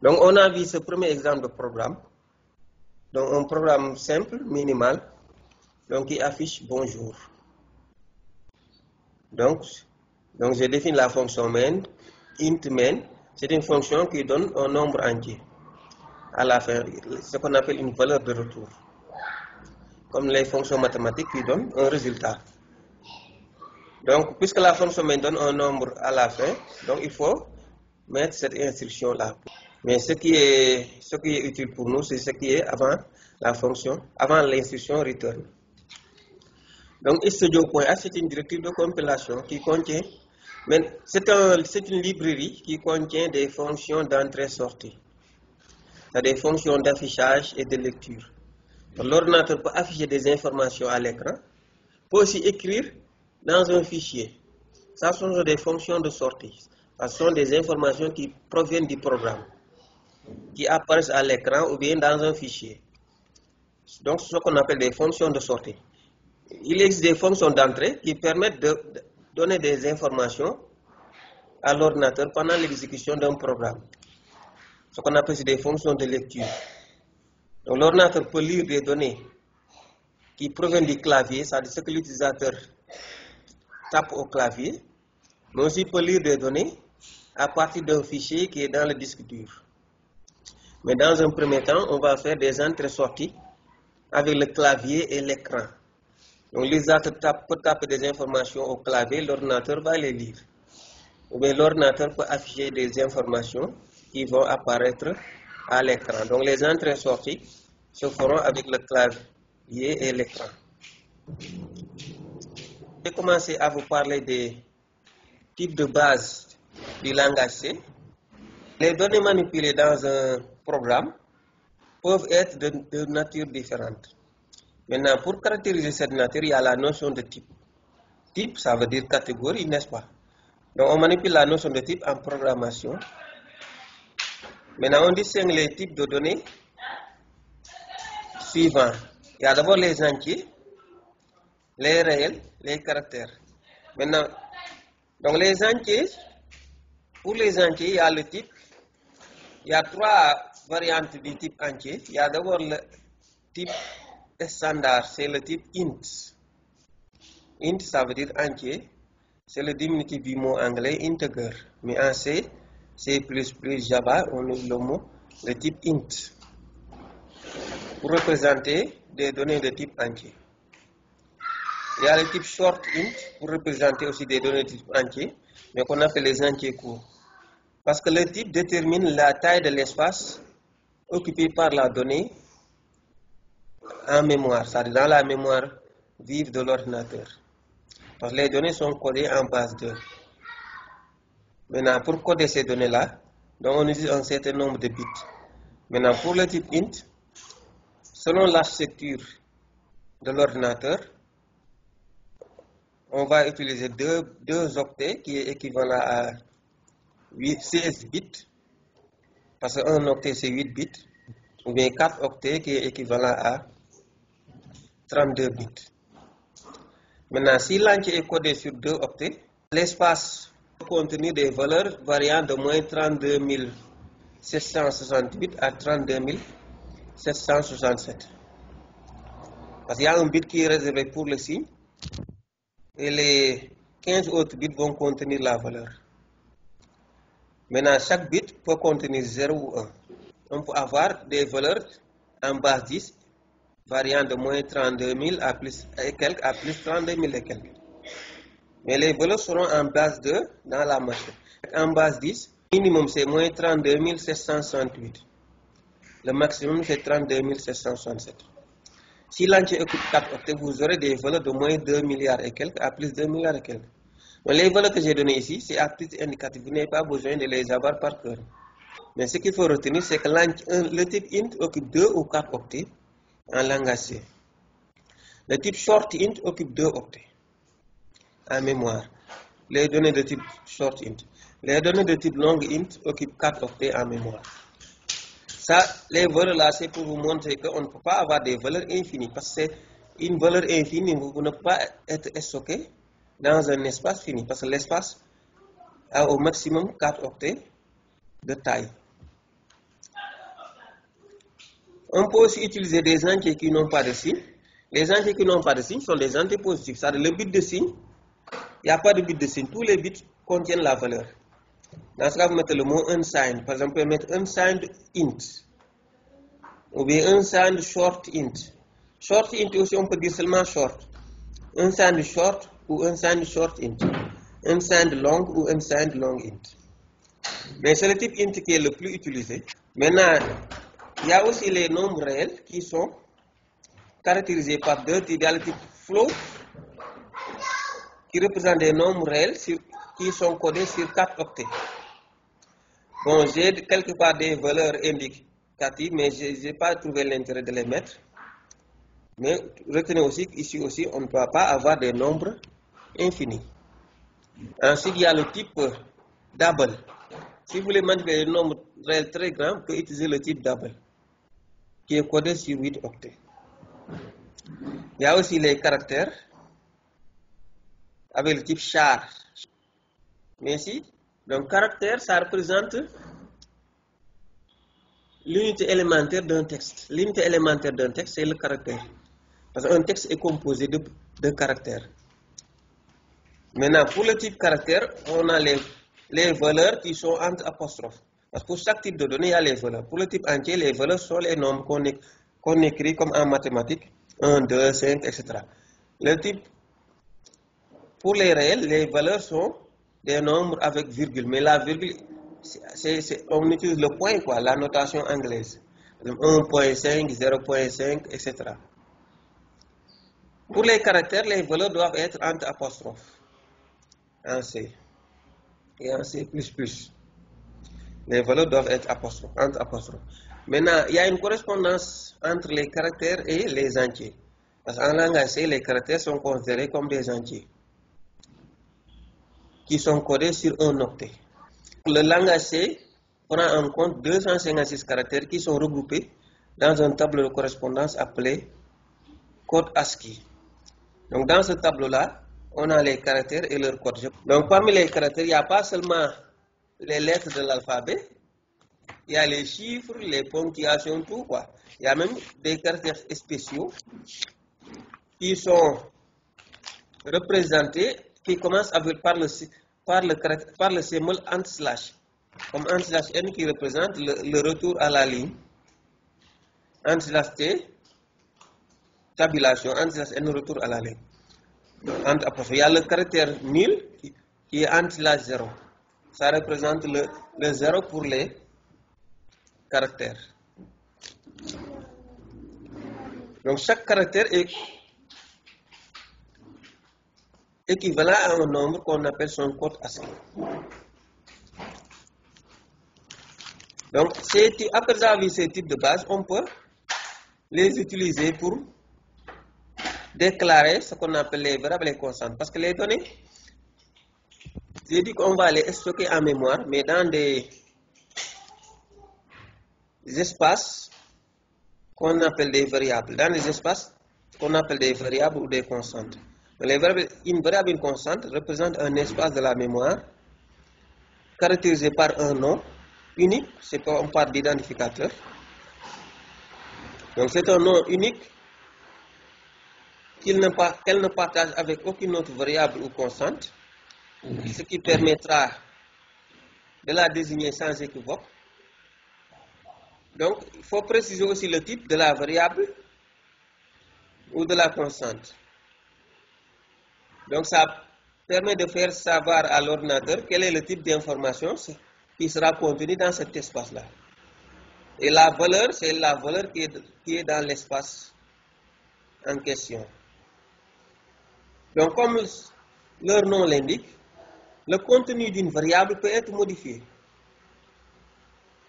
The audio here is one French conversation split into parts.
Donc on a vu ce premier exemple de programme. Donc un programme simple, minimal, donc qui affiche bonjour. Donc je définis la fonction main, int main, c'est une fonction qui donne un nombre entier à la fin, ce qu'on appelle une valeur de retour, comme les fonctions mathématiques qui donnent un résultat. Donc puisque la fonction main donne un nombre à la fin, donc il faut mettre cette instruction là. Mais ce qui est utile pour nous, c'est ce qui est avant la fonction, avant l'instruction return. Donc studio.h c'est une directive de compilation qui contient, mais c'est une librairie qui contient des fonctions d'entrée-sortie. C'est des fonctions d'affichage et de lecture. L'ordinateur peut afficher des informations à l'écran, peut aussi écrire dans un fichier. Ça sont des fonctions de sortie. Ce sont des informations qui proviennent du programme, qui apparaissent à l'écran ou bien dans un fichier. Donc, c'est ce qu'on appelle des fonctions de sortie. Il existe des fonctions d'entrée qui permettent de donner des informations à l'ordinateur pendant l'exécution d'un programme. Ce qu'on appelle des fonctions de lecture. Donc, l'ordinateur peut lire des données qui proviennent du clavier, c'est-à-dire ce que l'utilisateur tape au clavier, mais aussi peut lire des données à partir d'un fichier qui est dans le disque dur. Mais dans un premier temps, on va faire des entrées-sorties avec le clavier et l'écran. Donc l'utilisateur peut taper des informations au clavier, l'ordinateur va les lire. Ou bien l'ordinateur peut afficher des informations qui vont apparaître à l'écran. Donc les entrées-sorties se feront avec le clavier et l'écran. Je vais commencer à vous parler des types de base du langage C. Les données manipulées dans un programme peuvent être de nature différente. Maintenant, pour caractériser cette nature, il y a la notion de type. Type, ça veut dire catégorie, n'est-ce pas? Donc, on manipule la notion de type en programmation. Maintenant, on distingue les types de données suivants. Il y a d'abord les entiers, les réels, les caractères. Maintenant, donc les entiers, pour les entiers, il y a le type. Il y a trois variantes du type entier. Il y a d'abord le type standard, c'est le type int. Int, ça veut dire entier. C'est le diminutif du mot anglais integer. Mais en C, C++, Java, on utilise le type int pour représenter des données de type entier. Il y a le type short int pour représenter aussi des données de type entier, mais qu'on appelle les entiers courts. Parce que le type détermine la taille de l'espace occupé par la donnée en mémoire, c'est-à-dire dans la mémoire vive de l'ordinateur. Parce que les données sont codées en base 2. Maintenant, pour coder ces données-là, on utilise un certain nombre de bits. Maintenant, pour le type int, selon l'architecture de l'ordinateur, on va utiliser deux octets qui est équivalent à 16 bits, parce qu'un octet c'est 8 bits, ou bien 4 octets qui est équivalent à 32 bits. Maintenant, si l'entier est codé sur 2 octets, l'espace peut contenir des valeurs variant de moins 32 768 à 32 767. Parce qu'il y a un bit qui est réservé pour le signe, et les 15 autres bits vont contenir la valeur. Maintenant, chaque bit peut contenir 0 ou 1. On peut avoir des valeurs en base 10 variant de moins 32 000 à plus et quelques à plus 32 000 et quelques. Mais les valeurs seront en base 2 dans la machine. En base 10, le minimum c'est moins 32 768. Le maximum c'est 32 767. Si l'entier occupe 4 octets, vous aurez des valeurs de moins 2 milliards et quelques à plus 2 milliards et quelques. Donc, les valeurs que j'ai données ici, c'est à titre indicatif. Vous n'avez pas besoin de les avoir par cœur. Mais ce qu'il faut retenir, c'est que le type int occupe 2 ou 4 octets en langage C. Le type short int occupe 2 octets en mémoire. Les données de type short int. Les données de type long int occupent 4 octets en mémoire. Ça, les valeurs là, c'est pour vous montrer qu'on ne peut pas avoir des valeurs infinies. Parce que c'est une valeur infinie, vous ne pouvez pas être stocké dans un espace fini. Parce que l'espace a au maximum 4 octets de taille. On peut aussi utiliser des entiers qui n'ont pas de signe. Les entiers qui n'ont pas de signe sont des entiers positifs. C'est-à-dire le bit de signe, il n'y a pas de bit de signe. Tous les bits contiennent la valeur. Dans ce cas, vous mettez le mot unsigned. Par exemple, vous pouvez mettre unsigned int. Ou bien unsigned short int. Short int aussi, on peut dire seulement short. Unsigned short ou unsigned short int. Unsigned long ou unsigned long int. Mais c'est le type int qui est le plus utilisé. Maintenant, il y a aussi les nombres réels qui sont caractérisés par deux types. Il y a le type float qui représente des nombres réels qui sont codés sur 4 octets. Bon, j'ai quelque part des valeurs indicatives, mais je n'ai pas trouvé l'intérêt de les mettre. Mais retenez aussi qu'ici aussi, on ne peut pas avoir des nombres infinis. Ensuite, il y a le type double. Si vous voulez manipuler des nombres réels très grands, vous pouvez utiliser le type double, qui est codé sur 8 octets. Il y a aussi les caractères avec le type char. Mais ici, donc caractère, ça représente l'unité élémentaire d'un texte. L'unité élémentaire d'un texte, c'est le caractère. Parce qu'un texte est composé de caractères. Maintenant, pour le type caractère, on a les valeurs qui sont entre apostrophes. Parce que pour chaque type de données, il y a les valeurs. Pour le type entier, les valeurs sont les nombres qu'on écrit comme en mathématiques, 1, 2, 5, etc. Le type, pour les réels, les valeurs sont des nombres avec virgule. Mais la virgule, on utilise le point, quoi, la notation anglaise. 1.5, 0.5, etc. Pour les caractères, les valeurs doivent être entre apostrophes. En C et en C++. Les valeurs doivent être entre apostrophes. Maintenant, il y a une correspondance entre les caractères et les entiers. Parce qu'en langage C, les caractères sont considérés comme des entiers qui sont codés sur un octet. Le langage C prend en compte 256 caractères qui sont regroupés dans un tableau de correspondance appelé code ASCII. Donc dans ce tableau-là, on a les caractères et leur code. Donc parmi les caractères, il n'y a pas seulement les lettres de l'alphabet, il y a les chiffres, les ponctuations, tout quoi. Il y a même des caractères spéciaux qui sont représentés, qui commencent par le symbole //. Comme /n qui représente le retour à la ligne. /t, tabulation, /n, retour à la ligne. Il y a le caractère nul qui est /0. Ça représente le 0 pour les caractères. Donc chaque caractère est équivalent à un nombre qu'on appelle son code ASCII. Donc après avoir vu ces types de base, on peut les utiliser pour déclarer ce qu'on appelle les variables et les constantes. Parce que les données, j'ai dit qu'on va les stocker en mémoire, mais dans des espaces qu'on appelle des variables. Dans des espaces qu'on appelle des variables ou des constantes. Une variable et une constante représentent un espace de la mémoire caractérisé par un nom unique, c'est pas on parle d'identificateur. Donc c'est un nom unique qu'elle ne partage avec aucune autre variable ou constante, ce qui permettra de la désigner sans équivoque. Donc il faut préciser aussi le type de la variable ou de la constante. Donc ça permet de faire savoir à l'ordinateur quel est le type d'information qui sera contenu dans cet espace-là. Et la valeur, c'est la valeur qui est dans l'espace en question. Donc comme leur nom l'indique, le contenu d'une variable peut être modifié.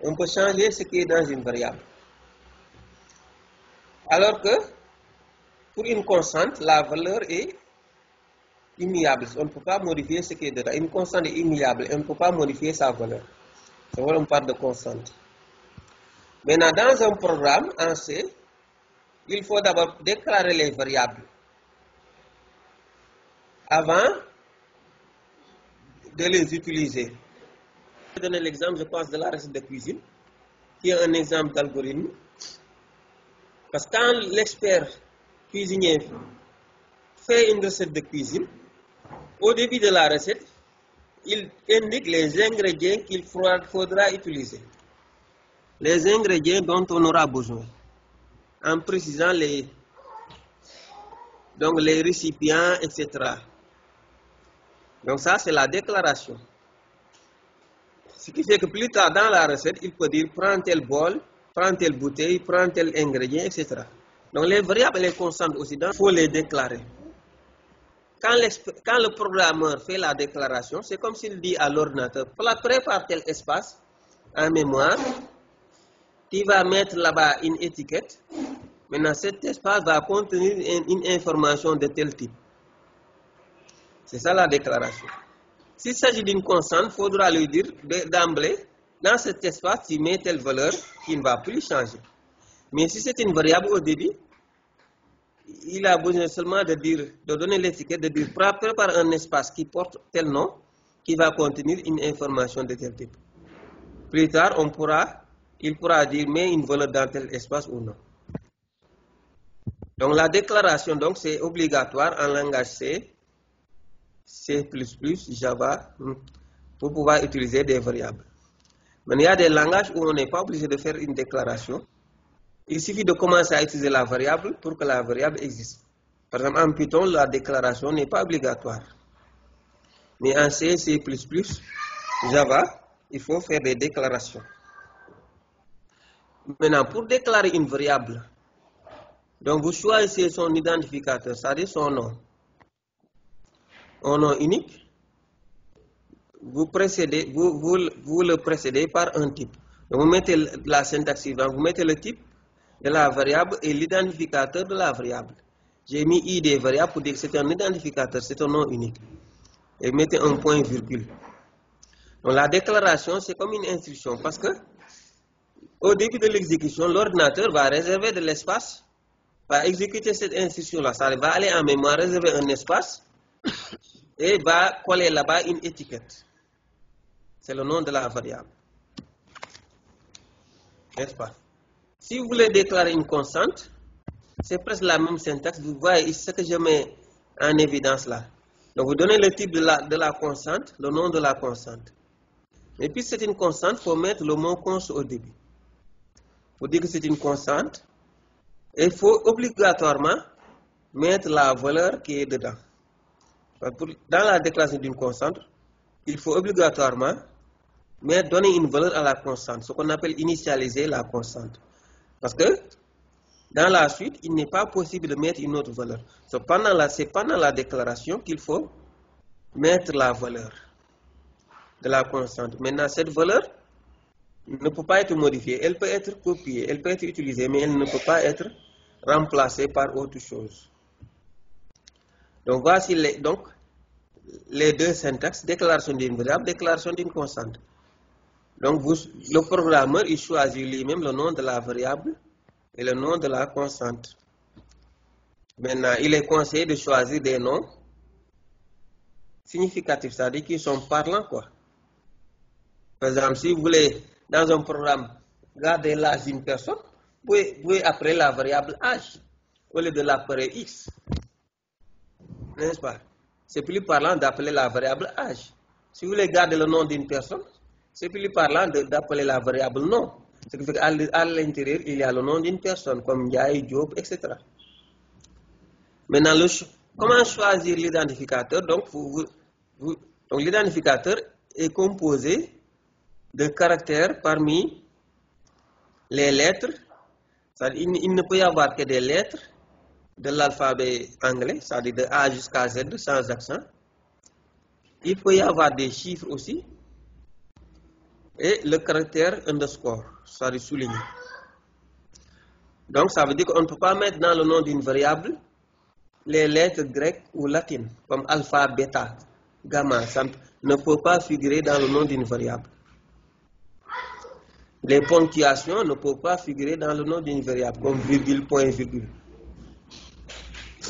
On peut changer ce qui est dans une variable. Alors que pour une constante, la valeur est immuable. On ne peut pas modifier ce qui est dedans. Une constante est immuable. On ne peut pas modifier sa valeur. C'est vrai, on parle de constante. Maintenant, dans un programme en C, il faut d'abord déclarer les variables avant de les utiliser. Je vais donner l'exemple, je pense, de la recette de cuisine, qui est un exemple d'algorithme Parce que quand l'expert cuisinier fait une recette de cuisine, au début de la recette, il indique les ingrédients qu'il faudra utiliser. Les ingrédients dont on aura besoin, en précisant les récipients, etc. Donc ça, c'est la déclaration. Ce qui fait que plus tard dans la recette, il peut dire prends tel bol, prends telle bouteille, prends tel ingrédient, etc. Donc les variables et les constantes aussi, il faut les déclarer. Quand le programmeur fait la déclaration, c'est comme s'il dit à l'ordinateur, prépare tel espace en mémoire, tu vas mettre là-bas une étiquette. Maintenant, cet espace va contenir une information de tel type. C'est ça la déclaration. S'il s'agit d'une constante, il faudra lui dire d'emblée, dans cet espace, tu mets telle valeur qui ne va plus changer. Mais si c'est une variable au début, il a besoin seulement de donner l'étiquette, de dire prépare un espace qui porte tel nom, qui va contenir une information de tel type. Plus tard, il pourra dire mets une valeur dans tel espace ou non. Donc la déclaration, c'est obligatoire en langage C, C++, Java, pour pouvoir utiliser des variables. Mais il y a des langages où on n'est pas obligé de faire une déclaration. Il suffit de commencer à utiliser la variable pour que la variable existe. Par exemple, en Python, la déclaration n'est pas obligatoire. Mais en C, C++, Java, il faut faire des déclarations. Maintenant, pour déclarer une variable, donc vous choisissez son identificateur, c'est-à-dire son nom. Un nom unique. Vous le précédez par un type. Donc vous mettez la syntaxe suivante, vous mettez le type de la variable et l'identificateur de la variable. J'ai mis ID variable pour dire que c'est un identificateur, c'est un nom unique. Et mettez un point virgule. Donc la déclaration, c'est comme une instruction parce que au début de l'exécution, l'ordinateur va réserver de l'espace, va exécuter cette instruction-là. Ça va aller en mémoire, réserver un espace et va coller là-bas une étiquette. C'est le nom de la variable. N'est-ce pas? Si vous voulez déclarer une constante, c'est presque la même syntaxe. Vous voyez ce que je mets en évidence là. Donc vous donnez le type de la constante, le nom de la constante. Et puis c'est une constante, il faut mettre le mot const au début. Il faut dire que c'est une constante. Et il faut obligatoirement mettre la valeur qui est dedans. Dans la déclaration d'une constante, il faut obligatoirement donner une valeur à la constante, ce qu'on appelle initialiser la constante. Parce que dans la suite, il n'est pas possible de mettre une autre valeur. C'est pendant la déclaration qu'il faut mettre la valeur de la constante. Maintenant, cette valeur ne peut pas être modifiée. Elle peut être copiée, elle peut être utilisée, mais elle ne peut pas être remplacée par autre chose. Donc voici les deux syntaxes, déclaration d'une variable, déclaration d'une constante. Donc le programmeur, il choisit lui-même le nom de la variable et le nom de la constante. Maintenant, il est conseillé de choisir des noms significatifs, c'est-à-dire qui sont parlants, quoi. Par exemple, si vous voulez, dans un programme, garder l'âge d'une personne, vous pouvez appeler la variable âge au lieu de l'appeler X. N'est-ce pas? C'est plus parlant d'appeler la variable âge. Si vous voulez garder le nom d'une personne, c'est plus parlant d'appeler la variable nom. Ce qui fait qu'à l'intérieur, il y a le nom d'une personne, comme Ndiaye, Job, etc. Maintenant, comment choisir l'identificateur? Donc l'identificateur est composé de caractères parmi les lettres. Il ne peut y avoir que des lettres de l'alphabet anglais, c'est-à-dire de A jusqu'à Z sans accent. Il peut y avoir des chiffres aussi. Et le caractère underscore, c'est-à-dire souligné. Donc ça veut dire qu'on ne peut pas mettre dans le nom d'une variable les lettres grecques ou latines, comme alpha, bêta, gamma. Ça ne peut pas figurer dans le nom d'une variable. Les ponctuations ne peuvent pas figurer dans le nom d'une variable, comme virgule, point, virgule.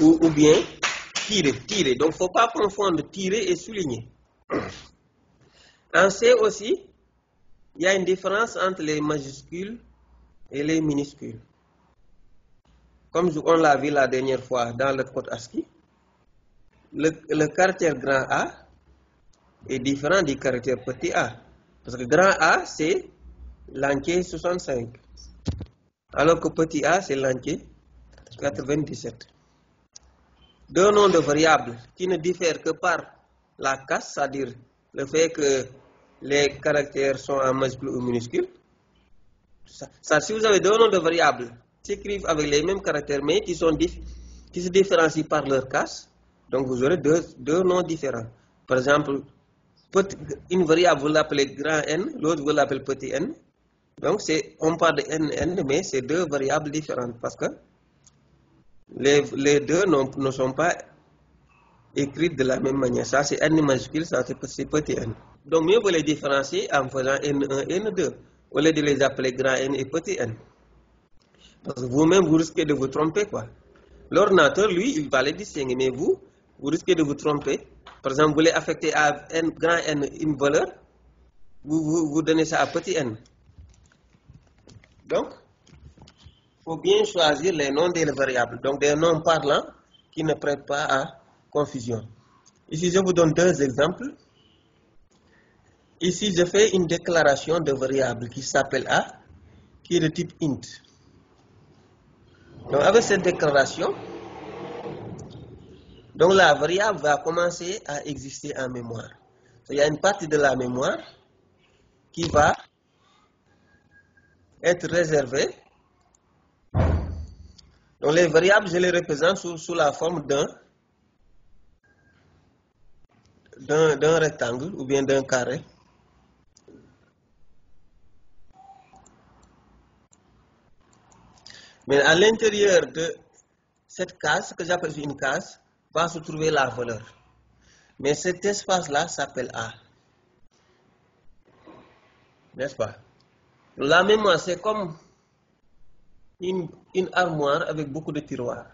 Ou bien tirer. Donc il ne faut pas confondre tirer et souligner. En C aussi, il y a une différence entre les majuscules et les minuscules. comme on l'a vu la dernière fois dans le code ASCII, le caractère grand A est différent du caractère petit a. Parce que grand A, c'est l'entier 65. Alors que petit a, c'est l'entier 97. Deux noms de variables qui ne diffèrent que par la casse, c'est-à-dire le fait que les caractères sont en majuscule ou minuscule. Ça, si vous avez deux noms de variables qui s'écrivent avec les mêmes caractères, mais qui se différencient par leur casse, donc vous aurez deux noms différents. Par exemple, une variable, vous l'appelez grand N, l'autre, vous l'appelez petit n. Donc, on parle de n, mais c'est deux variables différentes parce que les deux ne sont pas écrites de la même manière. Ça, c'est n majuscule, ça, c'est petit n. Donc, mieux vous les différencier en faisant n1, n2, au lieu de les appeler grand N et petit n. Parce que vous-même, vous risquez de vous tromper, quoi. L'ordinateur, lui, il va les distinguer, mais vous risquez de vous tromper. Par exemple, vous voulez affecter à grand N une valeur, vous donnez ça à petit n. Donc, il faut bien choisir les noms des variables. Donc, des noms parlants qui ne prêtent pas à confusion. Ici, je vous donne deux exemples. Ici, je fais une déclaration de variable qui s'appelle A, qui est de type int. Donc, avec cette déclaration, donc la variable va commencer à exister en mémoire. Il y a une partie de la mémoire qui va être réservée. Donc les variables, je les représente sous la forme d'un rectangle ou bien d'un carré. Mais à l'intérieur de cette case, ce que j'appelle une case, va se trouver la valeur. Mais cet espace-là s'appelle A. N'est-ce pas? La mémoire, c'est comme une armoire avec beaucoup de tiroirs.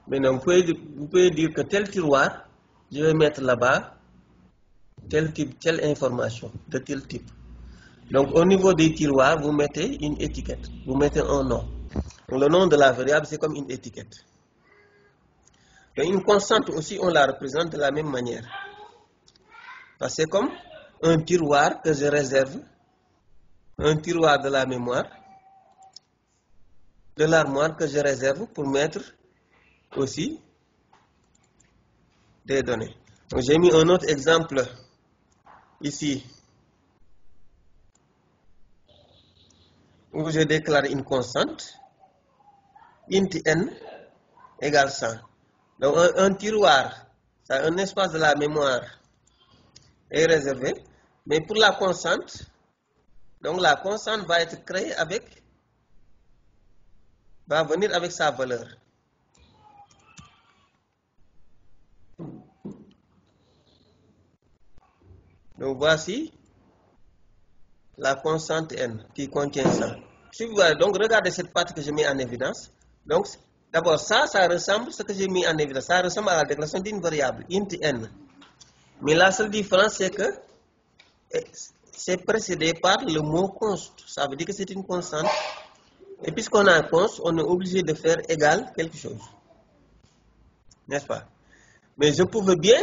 Maintenant, vous pouvez dire que tel tiroir, je vais mettre là-bas tel type, telle information, de tel type. Donc, au niveau des tiroirs, vous mettez une étiquette, vous mettez un nom. Donc, le nom de la variable, c'est comme une étiquette. Donc, une constante aussi, on la représente de la même manière. Parce que c'est comme un tiroir que je réserve, un tiroir de la mémoire, de l'armoire que je réserve pour mettre aussi des données. Donc, j'ai mis un autre exemple ici, où je déclare une constante, int n égale 100. Donc, un tiroir, un espace de la mémoire est réservé, mais pour la constante, donc la constante va être créée va venir avec sa valeur. Donc, voici la constante n qui contient 100. Si vous voyez, donc regardez cette partie que je mets en évidence. Donc, d'abord, ça ressemble à ce que j'ai mis en évidence. Ça ressemble à la déclaration d'une variable, int n. Mais la seule différence, c'est que c'est précédé par le mot const. Ça veut dire que c'est une constante. Et puisqu'on a un const, on est obligé de faire égal quelque chose. N'est-ce pas? Mais je pouvais bien,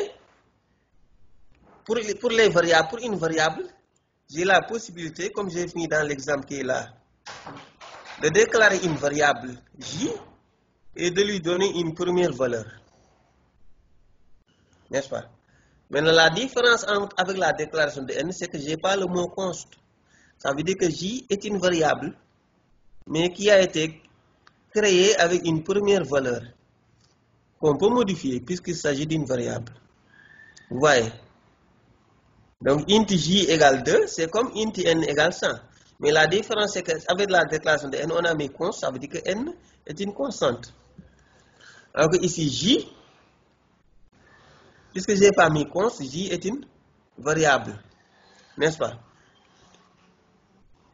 pour une variable, j'ai la possibilité, comme j'ai mis dans l'exemple qui est là, de déclarer une variable j et de lui donner une première valeur. N'est-ce pas? Maintenant, la différence avec la déclaration de n, c'est que je n'ai pas le mot const. Ça veut dire que j est une variable, mais qui a été créée avec une première valeur qu'on peut modifier puisqu'il s'agit d'une variable. Vous voyez? Donc, int j égale 2, c'est comme int n égale 100. Mais la différence, c'est qu'avec la déclaration de n, on a mis const, ça veut dire que n est une constante. Alors que ici, j, puisque je n'ai pas mis const, j est une variable. N'est-ce pas?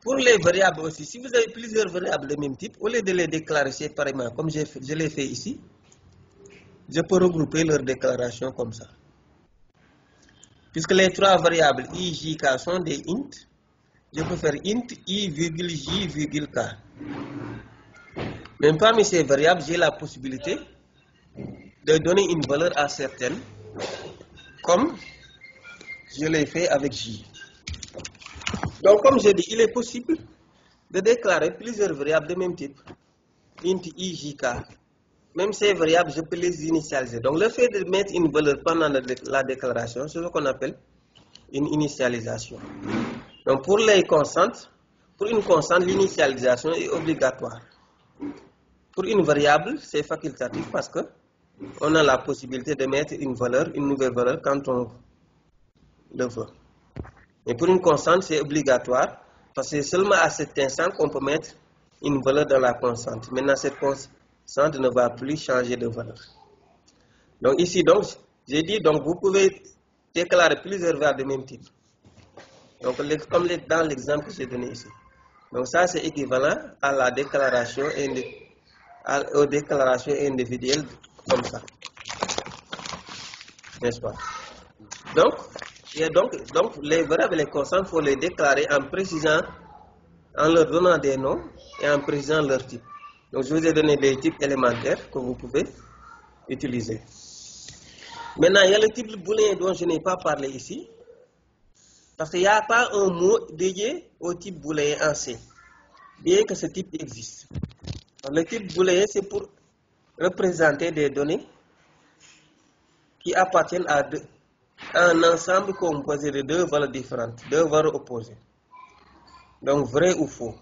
Pour les variables aussi, si vous avez plusieurs variables de même type, au lieu de les déclarer séparément, comme je l'ai fait ici, je peux regrouper leurs déclarations comme ça. Puisque les trois variables i, j, k sont des int, je peux faire int i, j, k. Même parmi ces variables, j'ai la possibilité de donner une valeur à certaines, comme je l'ai fait avec J. Donc, comme je dis, il est possible de déclarer plusieurs variables de même type, int i, j, k. Même ces variables, je peux les initialiser. Donc, le fait de mettre une valeur pendant la déclaration, c'est ce qu'on appelle une initialisation. Donc, pour les constantes, pour une constante, l'initialisation est obligatoire. Pour une variable, c'est facultatif parce que on a la possibilité de mettre une valeur, une nouvelle valeur quand on le veut. Mais pour une constante, c'est obligatoire parce que c'est seulement à cet instant qu'on peut mettre une valeur dans la constante. Maintenant, cette constante ne va plus changer de valeur. Donc ici, donc, j'ai dit, donc vous pouvez déclarer plusieurs variables de même type. Donc, comme dans l'exemple que j'ai donné ici. Donc ça, c'est équivalent à la déclaration aux déclarations individuelles comme ça. N'est-ce pas? Donc les variables et les constantes, il faut les déclarer en précisant, en leur donnant des noms et en précisant leur type. Donc je vous ai donné des types élémentaires que vous pouvez utiliser. Maintenant, il y a le type booléen dont je n'ai pas parlé ici, parce qu'il n'y a pas un mot dédié au type booléen en C, bien que ce type existe. Donc, le type booléen, c'est pour représenter des données qui appartiennent à un ensemble composé de deux valeurs différentes, deux valeurs opposées. Donc vrai ou faux.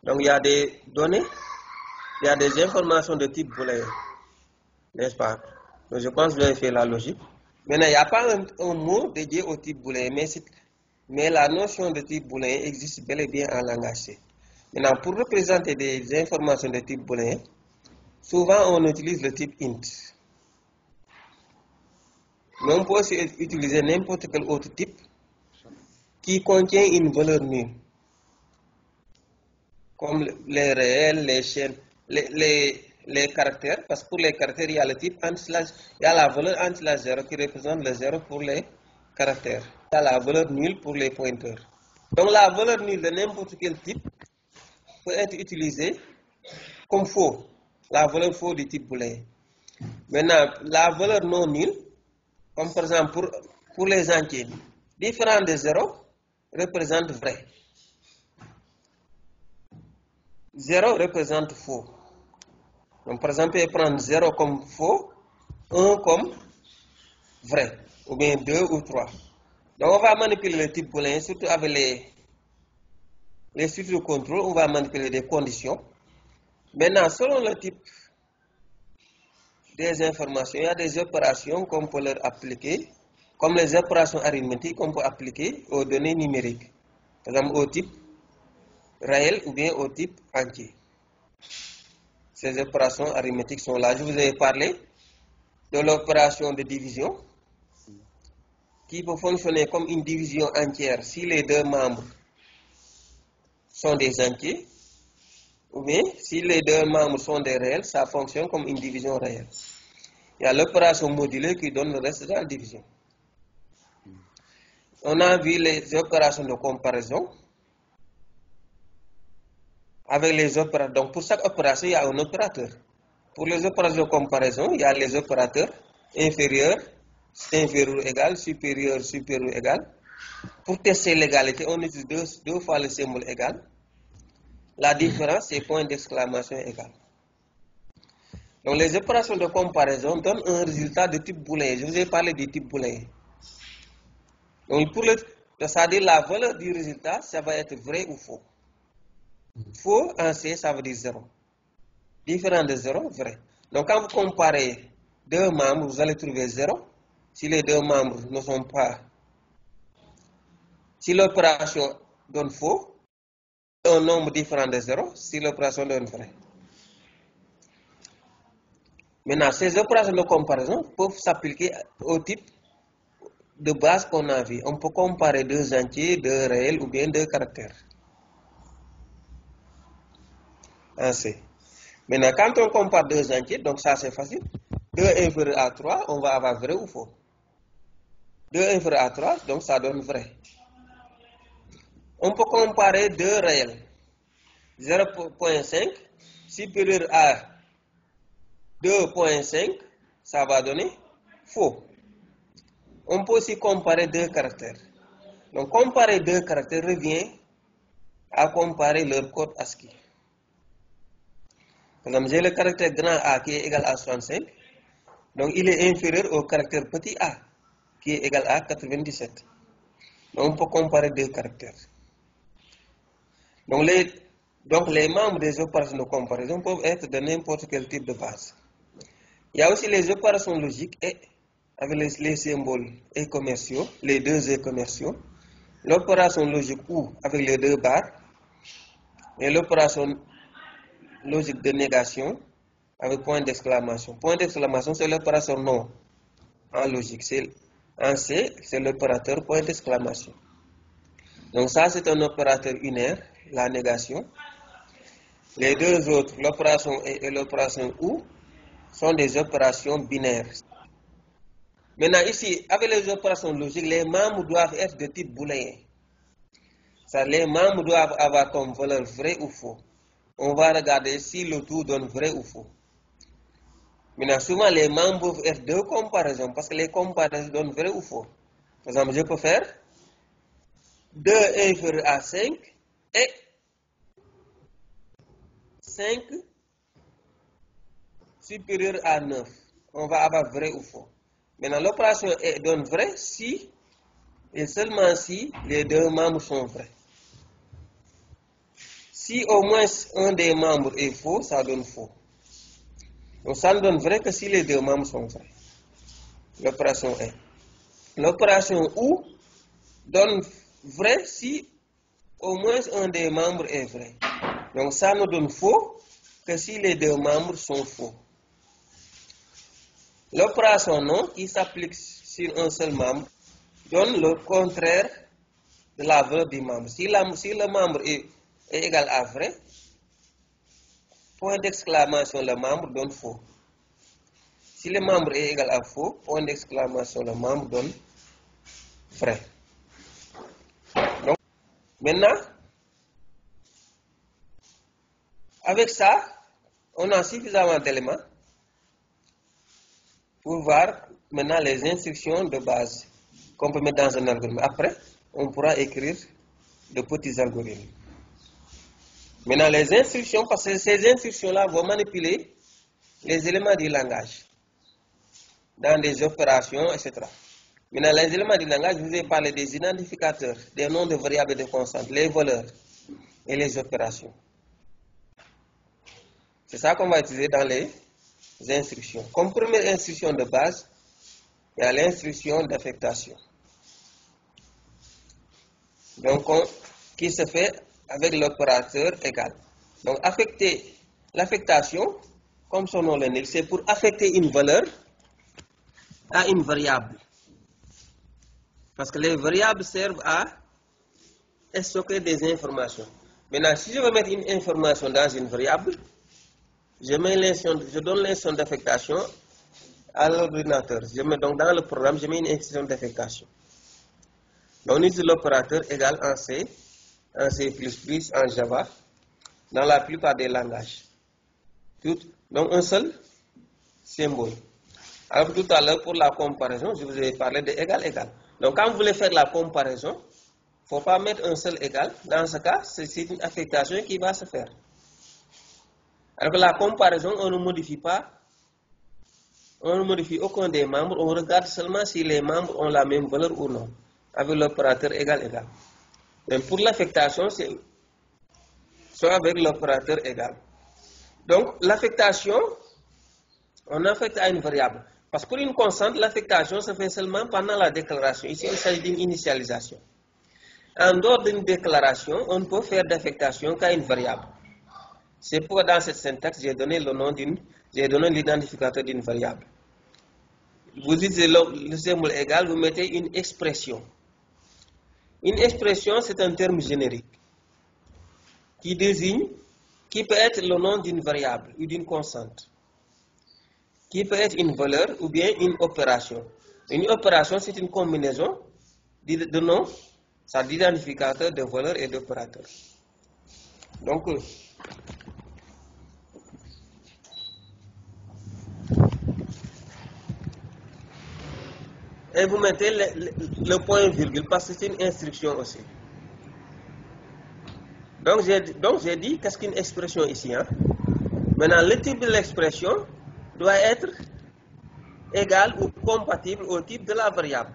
Donc il y a des données, il y a des informations de type booléen, n'est-ce pas? Donc je pense que vous avez fait la logique. Maintenant, il n'y a pas un mot dédié au type booléen, mais la notion de type booléen existe bel et bien en langage C. Maintenant, pour représenter des informations de type booléen, souvent on utilise le type int. Mais on peut aussi utiliser n'importe quel autre type qui contient une valeur nulle, comme les réels, les chaînes, les caractères, parce que pour les caractères, il y a le type il y a la valeur /0 qui représente le 0 pour les caractères. Il y a la valeur nulle pour les pointeurs. Donc la valeur nulle de n'importe quel type peut être utilisée comme faux, la valeur faux du type booléen. Maintenant, la valeur non nulle, comme par exemple pour les entiers, différent de 0, représente vrai. 0 représente faux. Donc, par exemple, je vais prendre 0 comme faux, 1 comme vrai, ou bien 2 ou 3. Donc, on va manipuler le type booléen, surtout avec les structures de contrôle, on va manipuler des conditions. Maintenant, selon le type des informations, il y a des opérations qu'on peut leur appliquer, comme les opérations arithmétiques qu'on peut appliquer aux données numériques. Par exemple, au type réel ou bien au type entier. Ces opérations arithmétiques sont là. Je vous ai parlé de l'opération de division qui peut fonctionner comme une division entière si les deux membres sont des entiers, ou bien si les deux membres sont des réels, ça fonctionne comme une division réelle. Il y a l'opération modulée qui donne le reste de la division. On a vu les opérations de comparaison avec les opérateurs. Donc pour chaque opération, il y a un opérateur. Pour les opérations de comparaison, il y a les opérateurs inférieurs, inférieur égal, supérieur, supérieur égal. Pour tester l'égalité, on utilise deux fois le symbole égal. La différence, c'est point d'exclamation égal. Donc les opérations de comparaison donnent un résultat de type booléen. Je vous ai parlé du type booléen. Donc c'est-à-dire la valeur du résultat, ça va être vrai ou faux. Faux en C, ça veut dire 0. Différent de 0, vrai. Donc quand vous comparez deux membres, vous allez trouver 0. Si les deux membres ne sont pas... Si l'opération donne faux, un nombre différent de 0, si l'opération donne vrai. Maintenant, ces opérations de comparaison peuvent s'appliquer au type de base qu'on a vu. On peut comparer deux entiers, deux réels ou bien deux caractères. En C. Maintenant, quand on compare deux entiers, donc ça c'est facile. 2 inférieur à 3, on va avoir vrai ou faux. 2 inférieur à 3, donc ça donne vrai. On peut comparer deux réels. 0.5, supérieur à 2.5, ça va donner faux. On peut aussi comparer deux caractères. Donc comparer deux caractères revient à comparer leur code ASCII. Par exemple, j'ai le caractère grand A qui est égal à 65. Donc il est inférieur au caractère petit a qui est égal à 97. Donc on peut comparer deux caractères. Donc les membres des opérations de comparaison peuvent être de n'importe quel type de base. Il y a aussi les opérations logiques et avec les symboles et commerciaux, les deux et commerciaux. L'opération logique ou avec les deux barres et l'opération logique de négation avec point d'exclamation. Point d'exclamation, c'est l'opération non en logique. En C, c'est l'opérateur point d'exclamation. Donc ça, c'est un opérateur unaire, la négation. Les deux autres, l'opération et l'opération ou, sont des opérations binaires. Maintenant ici, avec les opérations logiques, les membres doivent être de type booléen. Les membres doivent avoir comme valeur vrai ou faux. On va regarder si le tout donne vrai ou faux. Maintenant, souvent les membres peuvent être de comparaison parce que les comparaisons donnent vrai ou faux. Par exemple, je peux faire 2 inférieur à 5 et 5 supérieur à 9. On va avoir vrai ou faux. Maintenant, l'opération donne vrai si et seulement si les deux membres sont vrais. Si au moins un des membres est faux, ça donne faux. Donc ça ne donne vrai que si les deux membres sont vrais. L'opération est. L'opération ou donne vrai si au moins un des membres est vrai. Donc ça ne donne faux que si les deux membres sont faux. L'opération non, qui s'applique sur un seul membre, donne le contraire de la valeur du membre. Si le membre est égal à vrai, point d'exclamation, le membre donne faux. Si le membre est égal à faux, point d'exclamation, le membre donne vrai. Donc, maintenant, avec ça, on a suffisamment d'éléments pour voir maintenant les instructions de base qu'on peut mettre dans un algorithme. Après, on pourra écrire de petits algorithmes. Maintenant, les instructions, parce que ces instructions-là vont manipuler les éléments du langage dans des opérations, etc. Maintenant, les éléments du langage, je vous ai parlé des identificateurs, des noms de variables et de constantes, les valeurs et les opérations. C'est ça qu'on va utiliser dans les instructions. Comme première instruction de base, il y a l'instruction d'affectation. Donc, qui se fait avec l'opérateur égal. Donc, l'affectation, comme son nom l'indique, c'est pour affecter une valeur à une variable. Parce que les variables servent à stocker des informations. Maintenant, si je veux mettre une information dans une variable, je donne l'instruction d'affectation à l'ordinateur. Donc, dans le programme, je mets une instruction d'affectation. Donc, on utilise l'opérateur égal en C, en C++, en Java, dans la plupart des langages. Donc, un seul symbole. Alors, tout à l'heure, pour la comparaison, je vous ai parlé de égal, égal. Donc, quand vous voulez faire la comparaison, il ne faut pas mettre un seul égal. Dans ce cas, c'est une affectation qui va se faire. Alors que la comparaison, on ne modifie pas, on ne modifie aucun des membres, on regarde seulement si les membres ont la même valeur ou non, avec l'opérateur égal, égal. Mais pour l'affectation, c'est soit avec l'opérateur égal. Donc, l'affectation, on affecte à une variable. Parce que pour une constante, l'affectation se fait seulement pendant la déclaration. Ici, il s'agit d'une initialisation. En dehors d'une déclaration, on ne peut faire d'affectation qu'à une variable. C'est pourquoi dans cette syntaxe, j'ai donné l'identificateur d'une variable. Vous utilisez le symbole égal, vous mettez une expression. Une expression, c'est un terme générique qui peut être le nom d'une variable ou d'une constante, qui peut être une valeur ou bien une opération. Une opération, c'est une combinaison de noms, ça d'identificateur, de valeurs et d'opérateurs. Donc, et vous mettez le point virgule parce que c'est une instruction aussi. Donc j'ai dit qu'est-ce qu'une expression ici. Hein? Maintenant, le type de l'expression doit être égal ou compatible au type de la variable.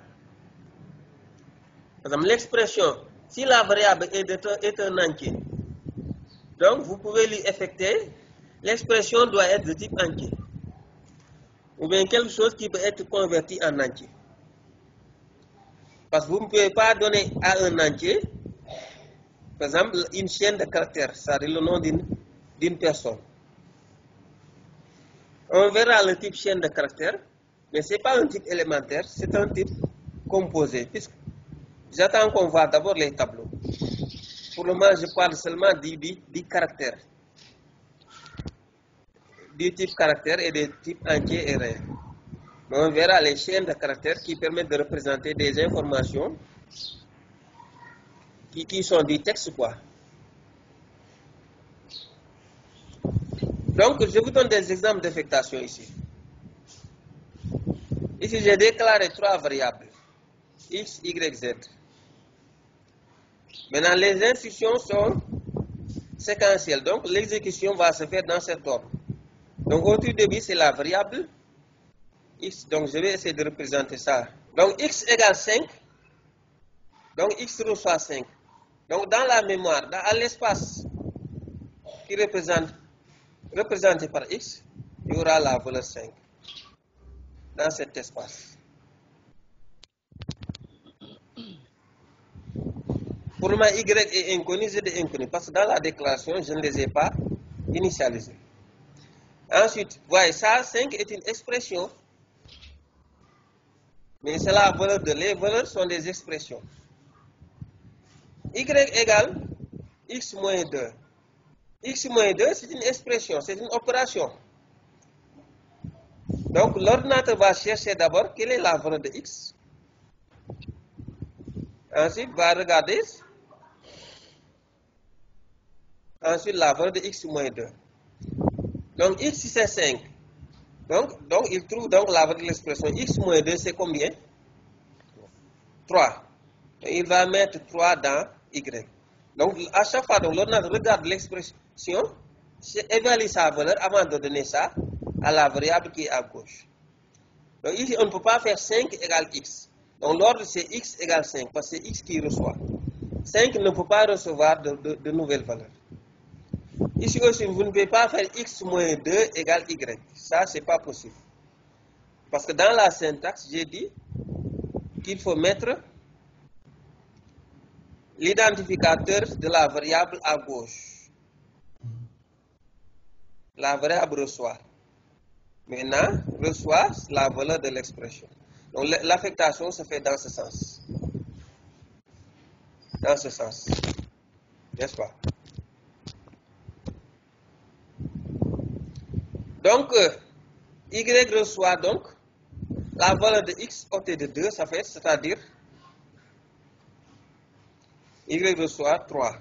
Par exemple, l'expression, si la variable est un entier, donc vous pouvez lui effectuer, l'expression doit être de type entier. Ou bien quelque chose qui peut être converti en entier. Parce que vous ne pouvez pas donner à un entier, par exemple, une chaîne de caractères, c'est-à-dire le nom d'une personne. On verra le type chaîne de caractères, mais ce n'est pas un type élémentaire, c'est un type composé. Puisque j'attends qu'on voit d'abord les tableaux. Pour le moment, je parle seulement du caractère. Du type caractère et des types entiers et réels. Mais on verra les chaînes de caractères qui permettent de représenter des informations qui sont du texte, quoi. Donc, je vous donne des exemples d'affectation ici. Ici, j'ai déclaré 3 variables, x, y, z. Maintenant, les instructions sont séquentielles. Donc, l'exécution va se faire dans cet ordre. Donc, au tout début, c'est la variable x. Donc, je vais essayer de représenter ça. Donc, x égale 5. Donc, x reçoit 5. Donc, dans la mémoire, à l'espace qui représenté par x, il y aura la valeur 5 dans cet espace. Pour le moment, y est inconnu, z est inconnu, parce que dans la déclaration, je ne les ai pas initialisés. Ensuite, vous voyez, ça, 5 est une expression, mais c'est la valeur de. Les valeurs sont des expressions. Y égale x moins 2. X moins 2, c'est une expression, c'est une opération. Donc, l'ordinateur va chercher d'abord quelle est la valeur de x. Ensuite, va regarder. Ensuite, la valeur de x moins 2. Donc, x, c'est 5. Donc, il trouve donc la valeur de l'expression x moins 2, c'est combien? 3. Donc, il va mettre 3 dans y. Donc, à chaque fois, l'ordinateur regarde l'expression, évalue sa valeur avant de donner ça à la variable qui est à gauche. Donc, ici, on ne peut pas faire 5 égale x. Donc, l'ordre, c'est x égale 5, parce que c'est x qui reçoit. 5 ne peut pas recevoir de nouvelles valeurs. Ici aussi, vous ne pouvez pas faire x moins 2 égale y. Ça, ce n'est pas possible. Parce que dans la syntaxe, j'ai dit qu'il faut mettre l'identificateur de la variable à gauche. La variable reçoit. Maintenant, reçoit la valeur de l'expression. Donc, l'affectation se fait dans ce sens. Dans ce sens. N'est-ce pas? Donc, y reçoit donc la valeur de x ôté de 2, ça fait, c'est-à-dire y reçoit 3.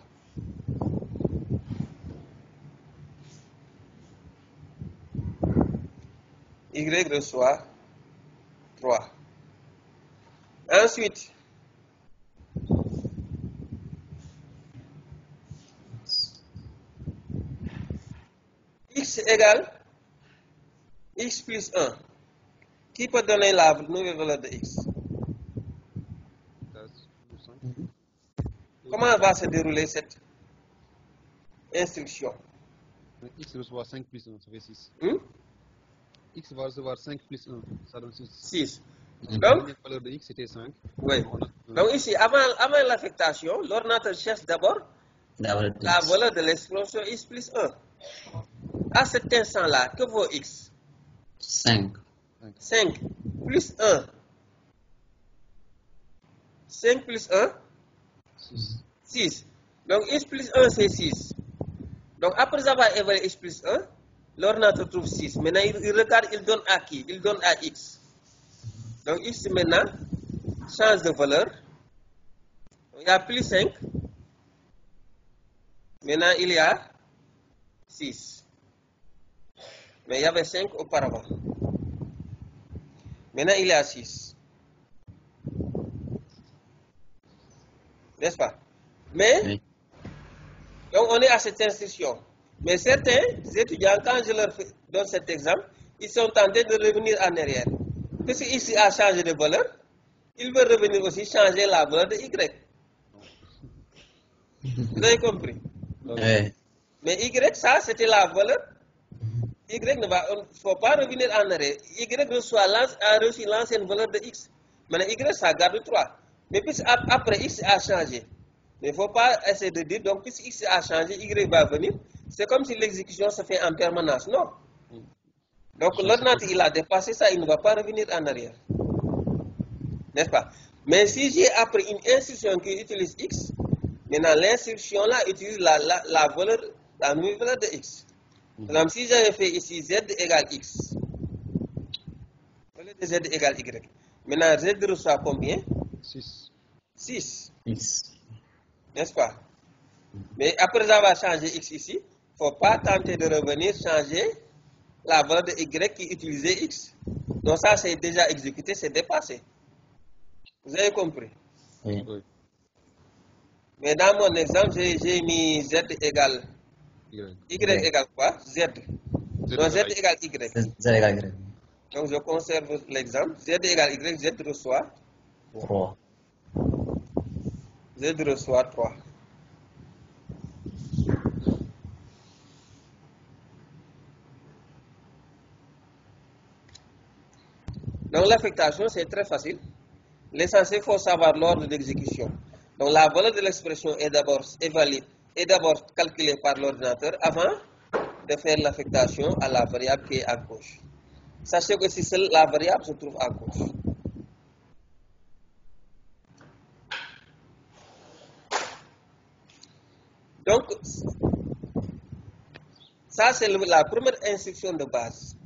Y reçoit 3. Ensuite, x égale x plus 1. Qui peut donner la nouvelle valeur de x? Comment va se dérouler cette instruction? X reçoit 5 plus 1, ça fait 6. X va recevoir 5 plus 1, ça donne 6. 6. Donc, la valeur de x c'était 5. Oui. Donc ici, avant l'affectation, l'ordinateur cherche d'abord la valeur de l'expression x plus 1. À cet instant-là, que vaut x? 5. 5 plus 1. 5 plus 1? 6. Donc x plus 1, c'est 6. Donc après avoir évalué x plus 1, l'ordinateur trouve 6. Maintenant, il regarde, il donne à qui? Il donne à x. Donc x maintenant change de valeur. Il y a plus 5. Maintenant, il y a 6. Mais il y avait 5 auparavant. Maintenant, il y a 6. N'est-ce pas? Mais, Oui. donc on est à cette instruction. Mais certains étudiants, quand je leur donne cet exemple, ils sont tentés de revenir en arrière. Puisque ici a changé de valeur, ils veulent revenir aussi changer la valeur de Y. Vous avez compris? Oui. Mais Y, ça, c'était la valeur. Y ne faut pas revenir en arrière. Y a reçu l'ancienne valeur de X. Maintenant, Y, ça garde 3. Mais puis après, X a changé. Mais il ne faut pas essayer de dire, donc, puisque X a changé, Y va venir. C'est comme si l'exécution se fait en permanence. Non. Donc, l'ordinateur, il a dépassé ça, il ne va pas revenir en arrière. N'est-ce pas? Mais si j'ai appris une instruction qui utilise X, maintenant, l'instruction là utilise la valeur, la nouvelle valeur de X. Par exemple, si j'avais fait ici Z égale X, au lieu de Z égale Y, maintenant Z reçoit combien? 6. 6. X. N'est-ce pas? Mais après avoir changé X ici, il ne faut pas tenter de revenir changer la valeur de Y qui utilisait X. Donc ça, c'est déjà exécuté, c'est dépassé. Vous avez compris? Oui. Oui. Mais dans mon exemple, j'ai mis Z égale Y. Y égale quoi? Z. Donc Z égale Y. Z égale Y. Donc je conserve l'exemple. Z égale Y, Z reçoit 3. Z reçoit 3. Donc l'affectation, c'est très facile. L'essentiel, il faut savoir l'ordre d'exécution. Donc la valeur de l'expression est d'abord évaluée et d'abord calculée par l'ordinateur avant de faire l'affectation à la variable qui est à gauche. Sachez que si seule la variable se trouve à gauche. Donc, ça c'est la première instruction de base.